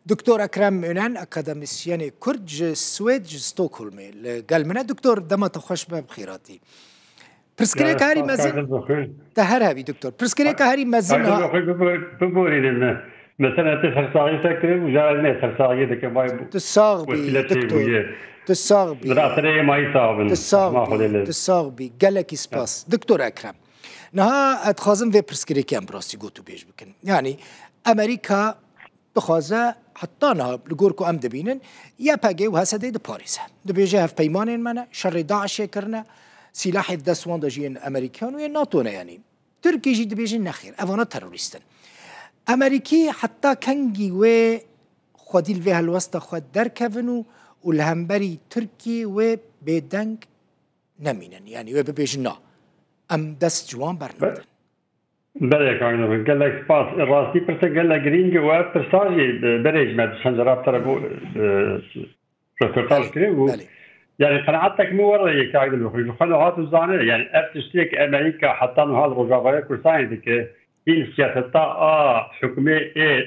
دكتور أكرم يونان أكاديميسيان كرد سويد ستوكهولم قال من الدكتور دمت خوش بخيراتي برسكري كهاري مازن تهرهبي دكتور برسكري كهاري مازن مثلا تسهر صاغي سكر وجارنا تسهر صاغي ذاك ما تصاغبي دكتور تصاغبي راسري ما يصابن تصاغبي قالك سباس دكتور أكرم نها اتخازم في برسكري كان براسي قوتو بيش بكن يعني أمريكا بخوازه حتى نها لقوركو أم دبينن يا باقي وهسا دي باريس دبيجي هف بيمانين منا شر داعش كرنا سلاح الدسوان دجين أمريكان ويا ناتونا يعني تركي جي دبيجي نخير أفانا تروريستن أمريكي حتى كنجي و خوديل فيها الوسط خود دركفنو والهمبري تركي و بيدنك نمينن يعني و ببيجنا أم دست جوان برنامج بله کارنامه گله سپاس راستی پرسه گله گرینگ و پرساجی بريج ما شنجراب تربو رفتارش كريم يعني قناعتك مو ورا يكاد الوخي خلوات الزانه يعني ارتشتيك امريكا حتى انه هذا الرجاء كرساين ديك هي سياسه حكومه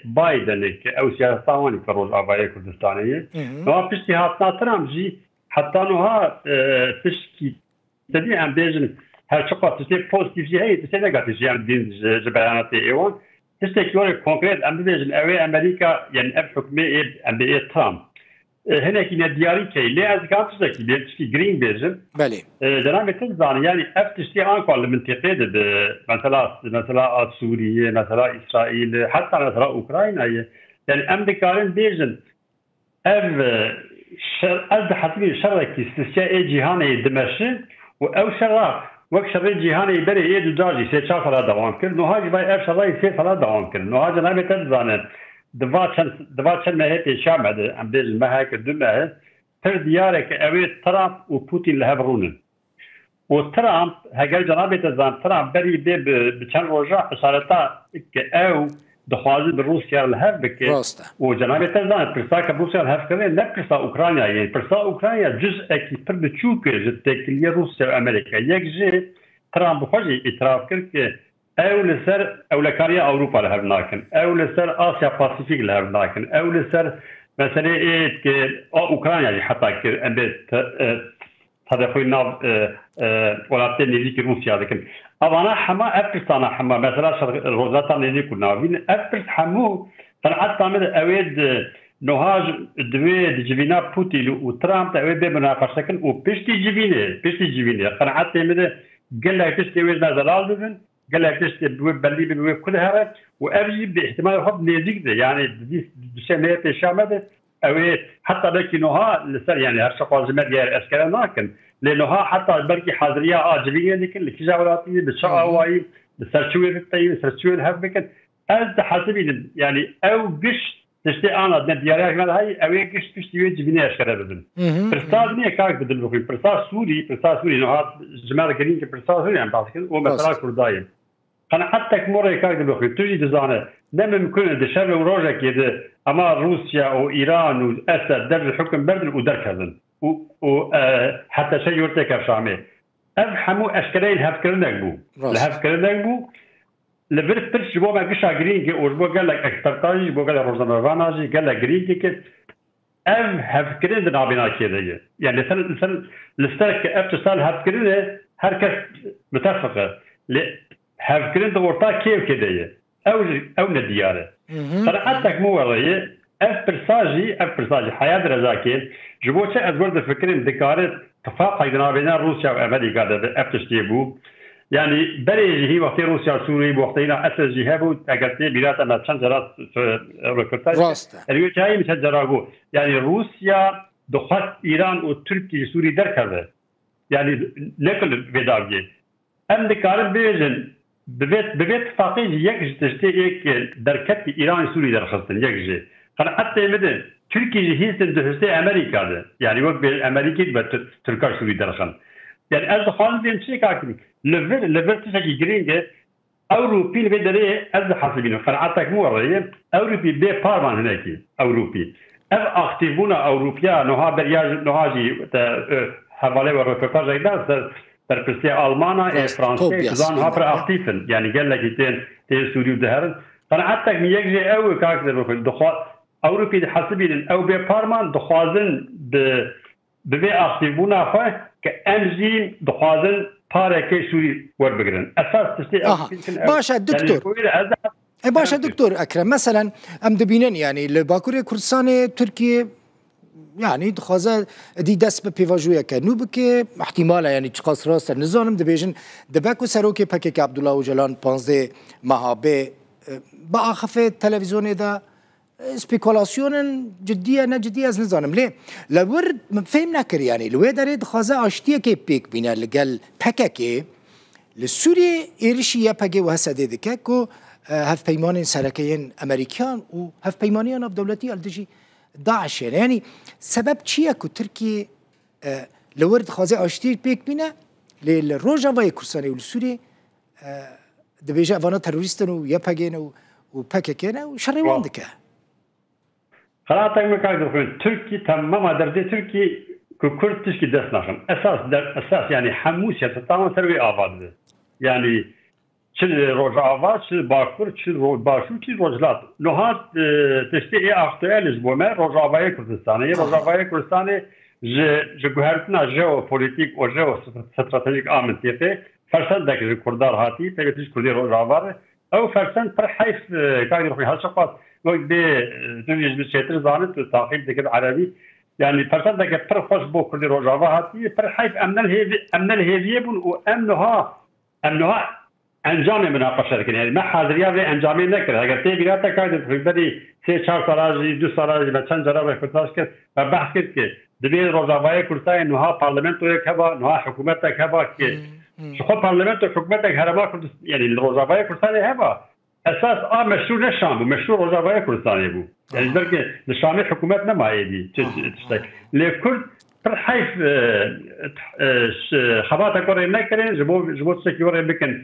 بايدن او سياسه واني في الرجاء كردستانيه ما فيش ترامب جي حتى انه تشكي تدي ام بيجن هر شقة تسي بوزيتيف هي تسي نيجاتيف يعني دين جبرانات ايوان تسي كيوري كونكريت ام بيجن اوي امريكا يعني اب حكومه ام بي ترامب هنا كنا دياري كي ليه از كان تسي ليه تسي جرين بيجن بله جناب تنزان يعني افتشتي انكو المنطقه مثلا سوريا مثلا اسرائيل حتى مثلا اوكرانيا يعني امريكان بيجن از حسبي شركي استشاء جهاني دمشق او شرع وقت شرع جهاني بري يد داجي سي شافلا دوام كل نو هاج باي اف شرع سي فلا دوام كل نو هاج نامي تنزان دفاتشن ما هي شامد ام بيج ما هيك دمه تر ديارك اوي ترامب وبوتين لهبرون وترامب هاجل جناب تنزان ترامب بري بچن روجا اشارتا او دخوازي بروسيا الهب بك وجناب تنزان برساك بروسيا الهب كمان لا برسا اوكرانيا يعني برسا اوكرانيا جزء كي بتشوك جتكلي روسيا وامريكا يجي ترامب خوجي اعتراف كرك او لسر او لكاريا اوروبا الهب ناكن او لسر اسيا باسيفيك الهب ناكن او لسر مثلا ايه اوكرانيا حتى كبت تدخل ناف ولاتين نيجي روسيا لكن أنا حما أفرستان حما مثلا روزاتا نيجي كنا بين أفرست حمو طلعت تعمل أويد نهاج دويد جبينا بوتين وترامب أويد بمناقشة كن وبيشتي جبينه قناعات تعمل قال لك تشتي ويد نازلال بين قال لك تشتي بويب بلي بويب كل هذا وأبي باحتمال يحط نيجي يعني دي شيء في الشام أويد حتى لكن نها لسر يعني هالشقة زمر غير أسكان لكن لأنها حتى بركي حاضرية جبينة لكن الكجاولاتي بالشقة واي بالسرشوير الطيب بالسرشوير الهبكن أنت حاسبين يعني أو قش تشتي أنا دياريات مال هاي أو قش تشتي جبينة أشكال بدن برصاد نية كارك بدن بقول برصاد سوري نها جمال قرين كبرصاد سوري عم بعرف ومثلا كردايم أنا حتى كمرة كارك بقول تجي تزانه لما ممكن الشر وروجا كده أما روسيا أو إيران وأسد در الحكم بردل ودركزن وحتى شيء يرتكب شامي أفهموا أشكالين هفكرنك بو الهفكرنك بو لبرت ترش بو ما قشا جرينكي وربو قال لك اكترتاجي بو قال روزانا فاناجي قال لك جرينكي كت هفكرين دنا بنا كده يعني لسالك اتصال هفكرين هركز متفقة هفكرين دورتا كيف كده او ندياره طلعتك مو وراي افرساجي حياه رزاكي جبوتش ازورد فكرين ذكرت اتفاق بين روسيا وامريكا ده افتشتيبو يعني بري هي وقت روسيا وسوريا وقتنا اساس جهابو اگرتي بلاد ما تشنجرات ركورتاج اللي جاي متجراغو يعني روسيا دخلت ايران وتركيا سوريا دركه يعني لكل بدايه ام ذكرت بيجن ببيت اتفاقي يكج تشتيك دركت ايران سوريا درخصتن يكج حتى مدن تركيا هيستن دهستي امريكا ده يعني وقت امريكا تركيا سوريا درخن يعني از خالد بين شيء كاكني ليفل تسكي جرينج اوروبي بدري از حاسبينه قناعتك مو ورايا اوروبي بي بارمان هناك اوروبي اكتيفونا اوروبيا نوها برياج نوهاجي حواله ورفقاج ايضا برپرسي ألمانا فرنسا زان هابر أكتيفن يعني قال لك تين سوري ودهرن قناعتك ميجي أول كاركتر بقول دخل اوروپی حسبین او به پارمان دخوازن به اخیبونا خو که امزین دخوازن پارێکی سووری وەربگرن ئەساس باشە دکتۆر باشە دکتۆر ئەکرەم مەسەلەن ئەم دەبینن ینی لە باکووری کوردستانی تورکیە یعنی دخوازە دی دەست بە پێواژوویەکە نو بکێ احتیمالە ینی چقاس ڕاستە نزانم دەبێژن دەبەک و سەرۆکی پەکێکی عەبدوڵڵا ئۆجەلان 15 مەهابێ بە ئاخەفێ تەلەڤیزۆنێدا سپیکۆلاسیۆنن جدیە نەجددی ئەس نزانم لێ لەبەر فێم نەکردیانی لێ دەرێت دخوازە ئاشتیەکێ پێک بینە لەگەل پەکەکێ لە سووریێ ئێریشی یە پەکێ و هەسەدێ دکە و هەفپەیمانên سەرەکەیên ئەمریکان و هەفپەیمانیان ناودەوڵەتی هەڵدژی داعشێن ینی سەبەب چییە و تورکیە لەوەر دخوازە ئاشتی پێک بینە لێ لە ڕۆژاوای کوردستانی و لە سووریێ دەبێژە ئەوانە تەرۆریستن و یە پەگێنە و پەکەکێنە و شەڕێوان دکە خلاص مكان تركي تماما درجة تركي كرد تشكي دست نخم اساس يعني حموسية تماما سروي آباد يعني چل روج آباد چل باكور چل روج باشو چل روجلات نهات تشتي اختيال اسبوما روج آباد كردستاني روج آباد كردستاني جهرتنا جيو بوليتيك و جيو استراتيجيك آمنتيقي فرسان داك كردار هاتي تاكتش كردي روج آباد او فرسان پر حيث كاين روحي هالشقات وقت دنيا بالشيتر زانت تعقيب ذكر عربي يعني فرصة ذاك فرخش بو كل رجاوة هاتي فرحيف أمن الهيفية بون وأمنها أنجام مناقشة لكن يعني ما حاضرية في أنجام نكر أجر تيجي راتا كايد في بدي 3-4 سالاجي 2 سالاجي ما چند جرا بفتاش كده بحث كده دبي رجاوة كرتاي إنها برلمانتو يكبا إنها حكومتها كبا كده شو برلمانتو حكومتك هرما يعني الرجاوة كرتاي هبا اساس مشروع نشام مشروع رجاوي كردستاني بو يعني بلكي الشامي حكومتنا ما يدي تشتي لكل حيث خبات كوري نكرين جبو تشكيوري بكن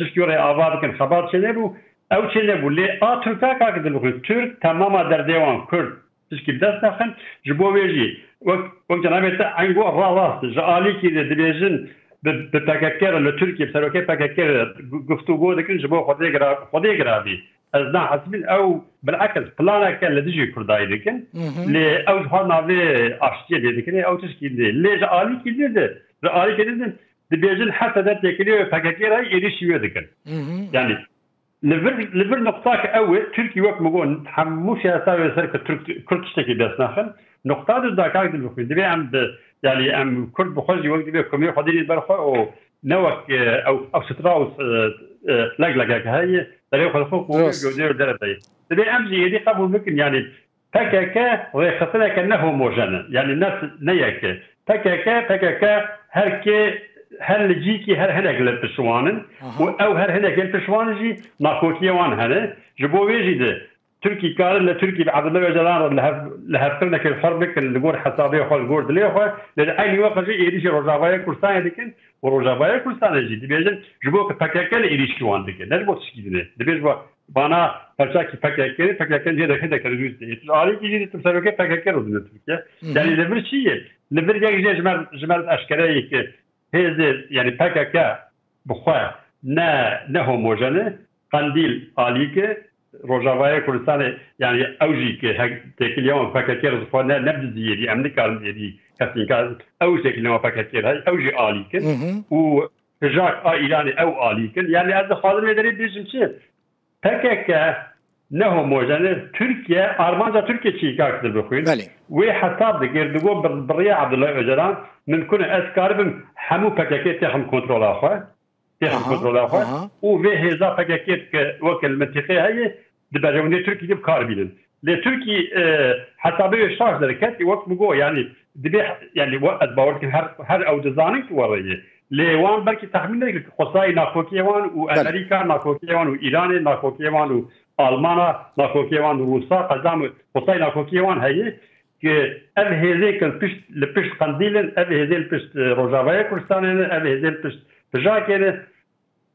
تشكيوري آباد بكن خبات شنبو او شنبو لي تركا كاكد بكن ترك تماما در ديوان كرد تشكي بدست نخن جبو ويجي وقت جنابتا عنقو راست جالي كي دبيجن بتفكر لتركيا بسروكي تفكر گفتگو دکن جبو خودی گرابی از نه حسبین او بالعكس بلانا كان لديجي كرداي دكن لي او هنا في اشتي دكن او تشكيل لي جالي كده جالي كده دبيجن حتى ذات يكلي فكاكيرا يريشيو دكن يعني لفر نقطاك اول تركي وقت مقول حموش يساوي سرك كردستكي بس ناخن نقطه داكاك دلوخين دبي عم يعني ام كرد بخوزي وقت دبي كمية خديني برخو او نوك او ستراوس لقلقك هاي ترى خلفوك وجودير درتي دبي امزي يدي قبل ممكن يعني تكاكا ويخطلك انه موجنا يعني الناس نيك تكاكا هركي هل جيكي هل هناك للبشوان او هل هناك البشوان جي ناكوكي وان هنا جبو ويجي ده تركي قال لتركي بعد الله وجلان لهفتنا كالحرب اللي جور حسابيه خال جور دليه لأي وقت جي يديش رجاوية كردستان دكين ورجاوية كردستان جي دبيجن جبوك فكاكل يديش كوان دكين نجبو تشكيدني دبيج بانا فرشاكي فكاكل جي دكين دكين جوز علي كي تبصرك فكاكل ودنا تركيا يعني لبر شيء لبر جاي جمال أشكالي هذا يعني فكاكا بخوا نه هوموجنه قنديل عليك رجاوية كردستان يعني أوجي كتكليون فكاكير زفنا نبذ زيري أمريكا زيري كاتنكا أوجي كليون فكاكير هاي أوجي آليكن وجاك إيراني أو آليكن يعني هذا خاطر يدري بيجن شيء فكاكا نهو موجانة تركيا أرمانجا تركيا شيء كاكتر بخوين وحساب دقيردقو بريا عبد الله أجران من كنا أسكاربم حمو فكاكير تخم كنترول آخر وفي هذا فكاكيت وكل المنطقه هي دبجوني تركي دي بكاربين لتركي حسابيه الشارج دركات وقت مجو يعني دبي يعني وقت باورك هر او دزانك وريه لوان بركي تخمين قصاي ناكوكيوان وامريكا ناكوكيوان وايران ناكوكيوان والمانيا ناكوكيوان وروسيا قدام قصاي ناكوكيوان هي que هذيك البش قنديل هذيك البش رجاوية كردستان هذيك البش بجاكين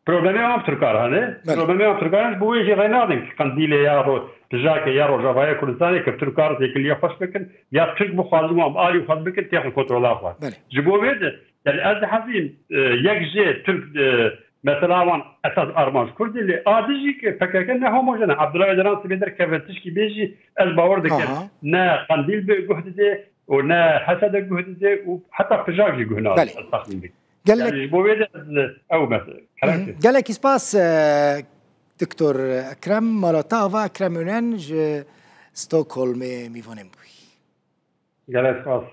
بروبلمي عم تركارهانه بروبلمي عم تركارهانه بويجي غينادن قنديله يا بجاك يا رجاوية كردستان كتركار ذيك اللي يخش بكن يا ترك بخازم عم آلي وخاز بكن تاخذ كنترول آخر جبوا بيد يعني أز حزين يكجي ترك مثلا وان اساس ارمانج كردي اللي ادجي فككنا هوموجين عبد الله دران سبيدر كفتش كي بيجي الباور دك نا قنديل بجهد دي ونا حسد جهد دي وحتى فجاجي جهنا التصميم دي قال لك يعني بويد او مثلا قال لك سباس دكتور اكرم مالاتافا اكرم يونانج ستوكهولم میوانم بوی قال لك خلاص